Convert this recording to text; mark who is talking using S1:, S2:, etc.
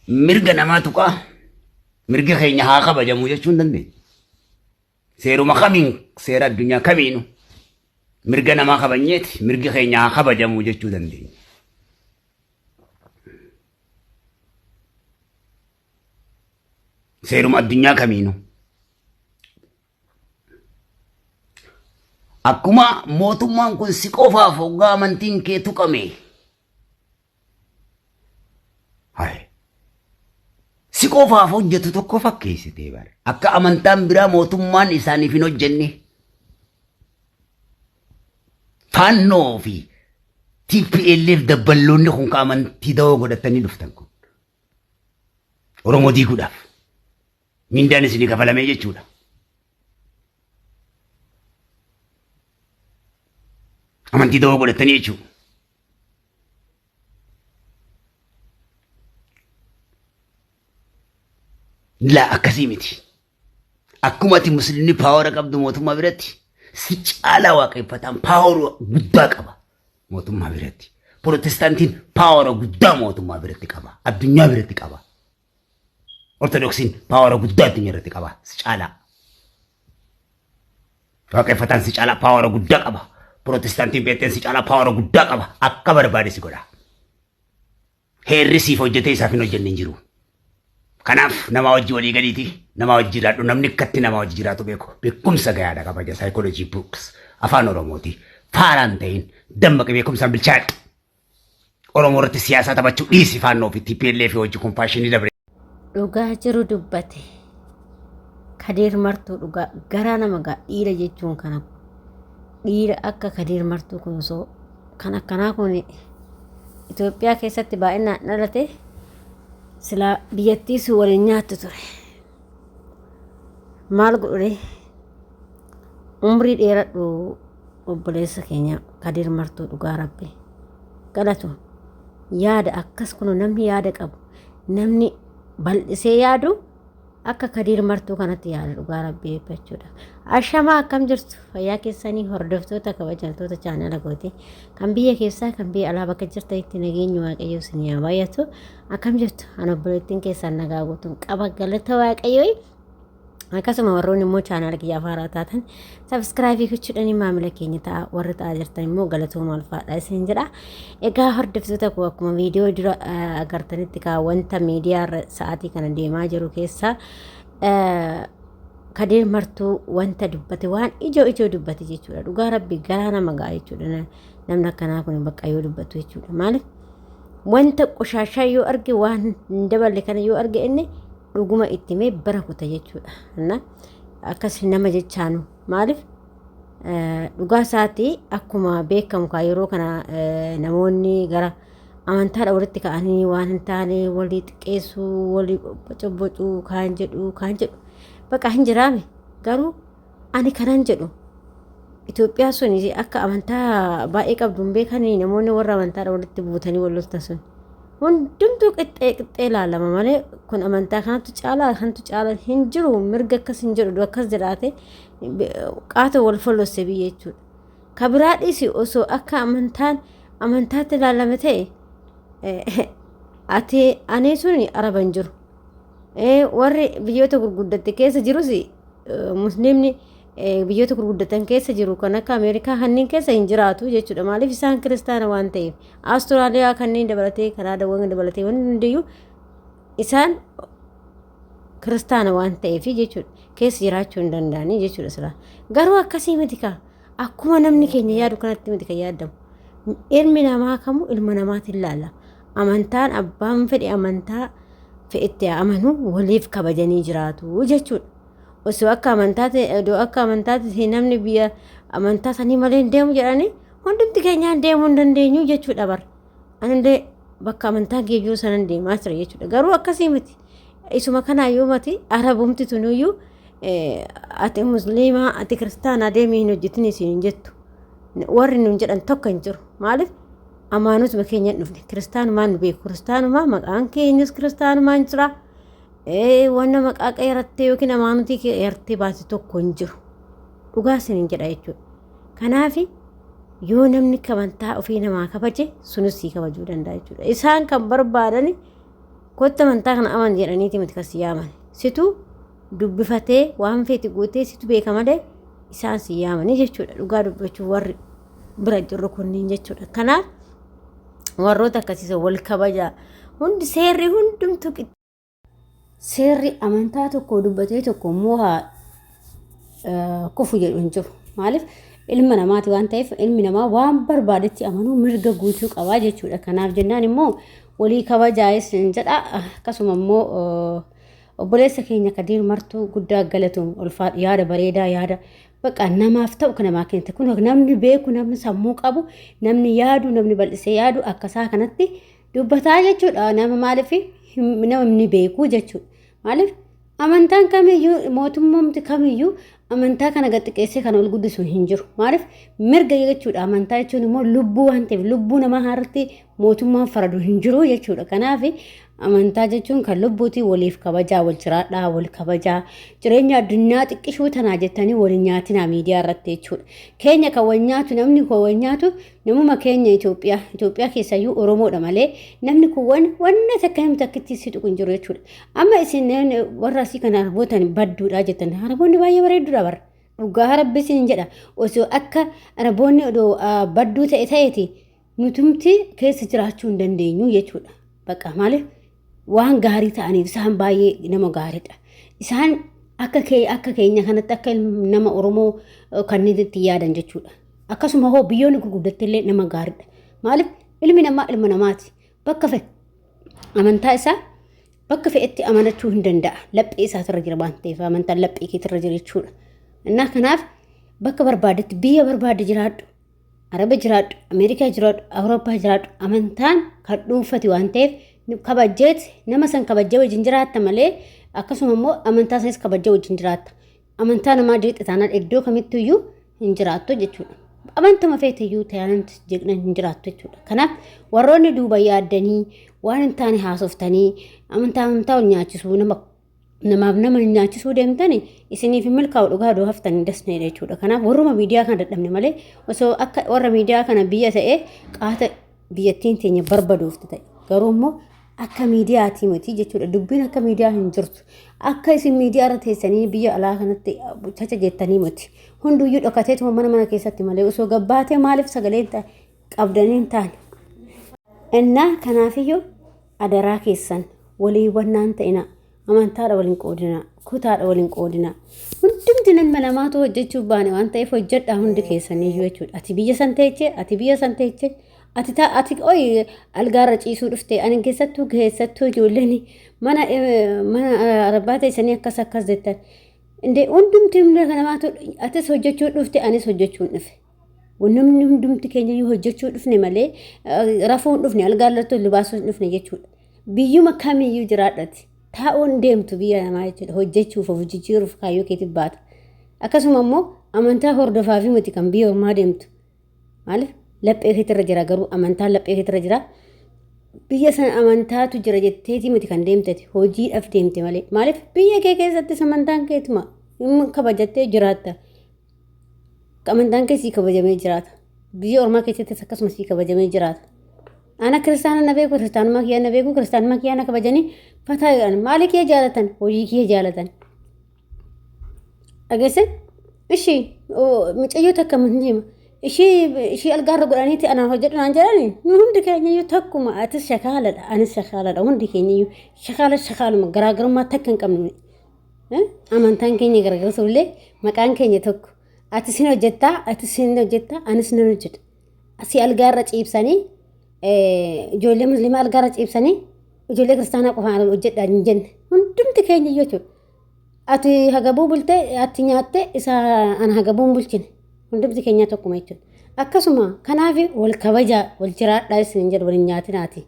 S1: mirga namaa tuqaa mirga keenya haa kabajamu jechuun dandeenya. Seeruma kamiin seera addunyaa kamiinu mirga namaa kabajneeti mirga keenya haa kabajamu jechuu dandeenya. Seeruma addunyaa kamiinu. Akkuma mootummaan kun si qofaaf hoggaa amantiin kee tuqame. Si qofaaf hojjetu tokko fakkeessitee bara. Akka amantaan biraa mootummaan isaaniif hin hojjenne. Faannoo fi TPLF dabballoonni kun ka amantii dawoo godhatanii dhuftan kun. Oromoo diiguudhaaf. Mindaan isinii kafalamee jechuudha. Amantii dawoo godhatanii jechuudha. La akkasii miti. Akkuma ati musliimni paawara qabdu mootummaa biratti si caalaa waaqeffataan paawara guddaa qaba mootummaa biratti. Protestaantiin paawara guddaa mootummaa biratti qaba. Addunyaa biratti qaba. Ortodoksiin paawara guddaa addunyaa irratti qaba. Si caalaa. Waaqeffataan si caalaa paawara guddaa qaba. Protestaantiin beekteen si caalaa paawara guddaa qaba. Akka barbaade si godha. Heerri siif hojjetee isaaf hin hojjenne hin jiru. Kanaaf nama wajji walii galiiti nama wajji jiraadhu namni akkatti nama wajji jiraatu beeku beekumsa gayaadha kabaja psychology books afaan oromooti faaraan ta'in dammaqee beekumsaan bilchaadha oromoo irratti siyaasaa taphachuu dhiisi faannoo fi TPLF wajji kompaashinii dabre.
S2: Dhugaa jiru dubbate Kadir Martuu dhugaa garaa nama gaa dhiira jechuun kana dhiira akka Kadir Martuu kun osoo kan akkanaa kun Itoophiyaa keessatti baay'inaan dhalate. Sila biyyattiis waliin nyaattu ture. Maal godhee umrii dheeradhu obboleessa keenya Kadir Martuu dhugaa rabbi galatu yaada akkas kun namni yaada qabu namni bal'isee yaadu akka Kadir Martuu kanatti yaada dhugaa rabbi jechuudha. Ashamaa akkam jirtu fayyaa keessanii hordoftoota kabajamtoota chaanala goote kan biyya keessaa kan biyya alaa bakka jirtanitti nageenyi waaqayyoo isinii haa baay'atu. Akkam jirtu ana obboleettiin keessaan nagaa gootuun qaba galata waaqayyoo. Akkasuma warroonni immoo chaanala kiyyaa faaraa taatan sabskraayibii gochuudhaan maamila keenya ta'a warri ta'aa jirtan immoo galatooma ulfaadha isin jedha. Egaa hordoftoota koo akkuma viidiyoo dura agartanitti wanta miidiyaa irra sa'aatii kana deemaa jiru keessaa Kadir Martuu wanta dubbate waan ijoo dubbate jechuudha. Dhugaa rabbi garaa nama ga'a jechuudha. Namni akkanaa kun bakka yoo dubbatu jechuudha. Maaliif wanta qoshaashaa yoo arge waan daballe kana yoo arge inni dhuguma itti mee bara kuta jechuudha. Akkas nama jechaanu maaliif dhugaa isaatii akkuma beekamu yeroo kana namoonni gara amantaadha walitti ka'anii waan hin taane walii xiqqeessuu walii bobbocuu kaan jedhu bakka hin jiraame garuu ani kanan jedhu Itoophiyaa sun akka amantaa baay'ee qabduun beekanii namoonni warra amantaadha walitti buutanii wal loltan sun hundumtuu qixxee ilaalama malee kun amantaa kanatu caalaa hin jiru mirga akkas hin jedhu akkas jedhaate qaata wal follosse biyya jechuudha. Kabiraadhis osoo akka amantaatti ilaalame ta'e ati ani sun araban jiru. Warri biyyoota gurguddate keessa jirus musliimni biyyoota gurguddatan keessa jiru kan akka Ameerikaa kanneen keessa hin jiraatu jechuudha. Maaliif isaan kiristaana waan ta'eef Awustiraaliyaa kanneen dabalatee Kanaadaawwan dabalatee waan hundiyyuu isaan kiristaana waan ta'eef jechuudha. Keessa jiraachuu hin danda'anii jechuudha sila. Garuu akkasii miti kaa akkuma namni keenya yaadu kanatti miti kan yaadamu. Ilmi namaa kamuu ilma namaatiin ilaalla. Amantaan abbaan fedhe amantaa fe'itti amanu waliif kabajanii jiraatu jechuudha. Osoo akka amantaatti namni biyya amantaa sanii malee hin deemu jedhanii hundumti keenyaan deemuu hin dandeenyu jechuudha bar. Anillee bakka amantaa geejjuu sanan deemaa jira jechuudha. Garuu akkasii miti. Isuma kanaayyuu mati arabumti tunuyyuu ati musliimaa ati kiristaanaa deemee hin hojjetin isin hin jettu. Warri nun jedhan tokko hin jiru. Maaliif? Amaanutuma keenya hin dhufne. Kiristaanumaan nu beeku. Kiristaanumaa maqaan keenyas kiristaanumaan jira. Wanna maqaa qeerattee yookiin amaanutii qeerattee baate tokko hin jiru. Dhugaa isin hin jedha jechuudha. Kanaaf yoo namni amantaa ofii namaa kabaje sunis sii kabajuu danda'a jechuudha. Isaan kan barbaadan kotta amantaa kana aman jedhaniiti miti kas yaaman situ dubbifatee waan feeti gootee situ beeka malee isaan si yaamanii jechuudha dhugaa dubbachuu warri bira jirru kunniin jechuudha kanaaf warroota akkasiisa wal kabajaa hundi seerri hundumtu seerri amantaa tokko dubbatee tokko immoo kufu jedhu hin jiru maaliif ilma namaati waan ta'eef ilmi namaa waan barbaadetti amanuu mirga guutuu qabaa jechuudha kanaaf jennaan immoo walii kabajaa'es hin jedha akkasuma immoo obboleessa keenya Kadiir Martuu guddaa galatuun ulfaa yaada bareedaa yaada bakka namaaf ta'u kana namaa kennite kun namni beeku namni sammuu qabu namni yaadu namni bal'isee yaadu akkasaa kanatti dubbataa jechuudha nama maaliif namni beeku jechuudha maaliif amantaan kamiyyuu mootummaamti kamiyyuu amantaa kana gaxxiqeessee kana ol guddisu hin jiru maaliif mirga jechuudha amantaa jechuun immoo lubbuu waan ta'eef lubbuu namaa harratti mootummaan faradu hin jiru jechuudha kanaaf amantaa jechuun kan lubbuutii waliif kabajaa wal jiraadhaa wal kabajaa jireenya addunyaa xiqqishuu tanaa jettanii waliin nyaatinaa miidiyaa irratti jechuudha keenya kan wal nyaatu namni kun wal nyaatu namuma keenya Itoophiyaa keessayyuu Oromoodha malee namni kun wanna takka himta akkitti situ kun jiru jechuudha amma isin warra asii kana arbootan badduudha jettan arboonni baay'ee bareedduudha bara dhugaa rabbisiin jedha osoo akka arboonni odoo badduu ta'eeti nutumti keessa jiraachuu hin dandeenyu jechuudha bakka maaliif waan gaarii ta'aniif isaan baay'ee nama gaariidha isaan akka keenya kanatti akka nama Oromoo kanneen itti yaadan jechuudha akkasuma hoo biyyoonni gurguddattillee nama gaariidha maaliif ilmi namaa ilma namaati bakka fe amantaa isaa bakka fe'etti amanachuu hin danda'a laphee isaatirra jira waan ta'eef amantaan laphee keetirra jira jechuudha innaa kanaaf bakka barbaadetti biyya barbaade jiraadhu Araba jiraadhu Ameerikaa jiraadhu Awurooppaa jiraadhu amantaan kan dhuunfati waan ta'eef kabajjeet nama san kabajjee wajjin jiraatta malee akkasuma immoo amantaa sanis kabajjee wajjin jiraatta amantaa namaa dirqi taanaan iddoo kamittuyyuu hin jiraattu jechuudha amantuma feetiyyuu taanaan jeqnan hin jiraattu jechuudha kanaaf warroonni duuba yaaddanii waan hin taane haasoftanii amantaa ol nyaachisuu namaaf nama nyaachisuu deemtani isiniif milkaa'u dhugaa doo haftanii dasneedha jechuudha kanaaf warruma miidiyaa kana dadhabne malee osoo akka warra miidiyaa kana biyya ta'ee qaata biyyattiin teenya barbaduuf ta'e garuu immoo akka miidiyaati miti jechuudha dubbiin akka miidiyaa hin jirtu akka isin miidiyaa irra teessanii biyya alaa kanatti chacha jettanii miti hunduyyuu dhokateetuma mana keessatti malee osoo gabbaatee maaliif sagalee qabdanii hin taane innaa kanaafiyyuu adaraa keessan walii wannaan ta'ina amantaadha waliin qoodina kutaadha waliin qoodina hundumti nama namaatu hojjechuuf baane waan ta'eef hojjedhaa hundi keessaniyyuu jechuudha ati biyya san teechee ati oi algaarra ciisuu dhufte ani keessattuu ijoolleen mana arbaa teessanii akkas jettan inde hundumti namaatu atis hojjechuu dhufte anis hojjechuu dhufe namni hundumti keenya iyyuu hojjechuu dhufne malee rafuun dhufne algaarratti libaasuun dhufne jechuudha biyyuma kamiyyuu jiraadhati taa'uun deemtu biyya namaa jechuudha hojjechuuf of jijjiiruuf kaayyoo keetiif baata akkasuma immoo amantaa hordofaa fi miti kan biyya ormaa deemtu maaliif laphee keetirra jira garuu amantaan laphee keetirra jira biyya san amantaatu jira jetteeti miti kan deemtati hojiidhaaf deemte malee maaliif biyya kee keessatti amantaan keetuma kabajattee jiraatta amantaan kee sii kabajamee jiraata biyya ormaa keessattis akkasuma sii kabajamee jiraata ana kiristaana na beeku kiristaanummaa kiyyaa na beeku kiristaanummaa kiyyaa na kabajanii fataa jedhan maali kiyya jaalatan hojii kiyya jaalatan dhageessan ishii mucayyoo takka manjiima ishii algaarra godhaniiti anaan hojjedhu naan jedhani nu hundi keenyayyuu takkuma atis shakaaladha anis shakaaladha hundi keenyayyuu shakaaluma garaagarummaa takka hin qabne amantaan keenya garaagarsullee maqaan keenya tokko atis hin hojjettaa anis nan hojjedha asii algaarra ciibsanii ijoollee musliimaa algaarra ciibsanii ijoollee kiristaanaa qofaan hojjedhaa hin jenne hundumti keenyayyuu jechuudha ati hagabuu bulte ati nyaatte isa ana hagabuun bulchine hundumti keenya tokkuma jechuudha akkasuma kanaaf wal kabajaa wal jiraadhaa isin jedhu waliin nyaatinaati